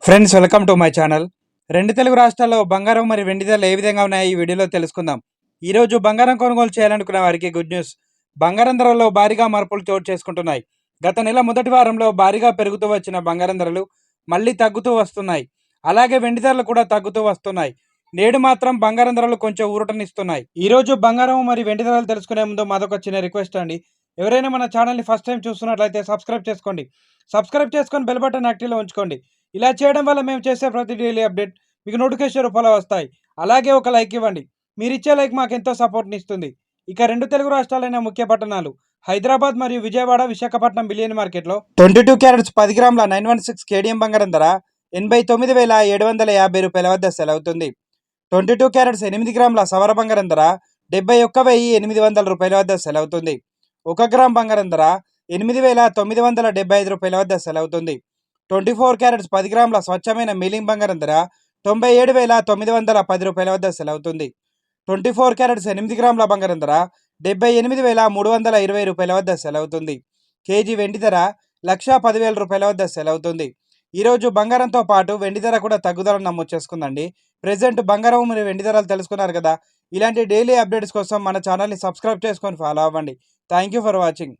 Friends welcome to my channel. రెండు తెలుగు రాష్ట్రాల్లో బంగారం మరియు వెండి ధరలు ఏ విధంగా ఉన్నాయి ఈ వీడియోలో తెలుసుకుందాం. ఈరోజు బంగారం కొనుగోలు చేయాలనుకున్న వారికి గుడ్ న్యూస్. బంగారం ధరల్లో భారీగా మార్పులు చోటు చేసుకుంటున్నాయి. గత నెల మొదటి వారంలో భారీగా పెరుగుతూ వచ్చిన బంగారం ధరలు మళ్ళీ తగ్గుతూ వస్తున్నాయి. అలాగే వెండి ధరలు కూడా తగ్గుతూ వస్తున్నాయి. నేడు మాత్రం బంగారం ధరలు కొంచెం ఊరటనిస్తున్నాయి. ఈరోజు బంగారం మరియు వెండి ధరలు తెలుసుకునే ముందు మాదొక చిన్న రిక్వెస్ట్ అండి. ఎవరైనా మన ఛానల్ని ఫస్ట్ టైం చూస్తున్నట్లయితే సబ్స్క్రైబ్ చేసుకోండి. సబ్స్క్రైబ్ చేసుకొని బెల్ బటన్ యాక్టివ్లో ఉంచుకోండి. ఇలా చేయడం వల్ల మేము చేసే ప్రతి డైలీ అప్డేట్ మీకు నోటిఫికేషన్ రూపంలో వస్తాయి. అలాగే ఒక లైక్ ఇవ్వండి. మీరు ఇచ్చే లైక్ మాకు ఎంతో సపోర్ట్ని ఇస్తుంది. ఇక రెండు తెలుగు రాష్ట్రాలైన ముఖ్య పట్టణాలు హైదరాబాద్ మరియు విజయవాడ, విశాఖపట్నం బిలియన్ మార్కెట్లో 22 క్యారెట్స్ 10 గ్రాముల 916 కేడియం బంగారం ధర 89,750 రూపాయల వద్ద సెలవుతుంది. 22 క్యారెట్స్ 8 గ్రాముల సవర బంగారం ధర 71,800 రూపాయల వద్ద సెలవుతుంది. 1 గ్రామ్ బంగారం ధర 8,975 రూపాయల వద్ద సెలవుతుంది. 24 క్యారెట్స్ 10 గ్రాముల స్వచ్ఛమైన మీలింగ్ బంగారం ధర 97,910 రూపాయల వద్ద సెలవుతుంది. 24 క్యారెట్స్ 8 గ్రాముల బంగారం ధర 78,320 రూపాయల వద్ద సెలవుతుంది. కేజీ వెండి ధర 1,10,000 రూపాయల వద్ద సెలవుతుంది. ఈరోజు బంగారంతో పాటు వెండి ధర కూడా తగ్గుదలను నమోదు చేసుకుందండి. ప్రెజెంట్ బంగారం మరియు వెండి ధరలు తెలుసుకున్నారు కదా. ఇలాంటి డైలీ అప్డేట్స్ కోసం మన ఛానల్ని సబ్స్క్రైబ్ చేసుకొని ఫాలో అవ్వండి. Thank you for watching.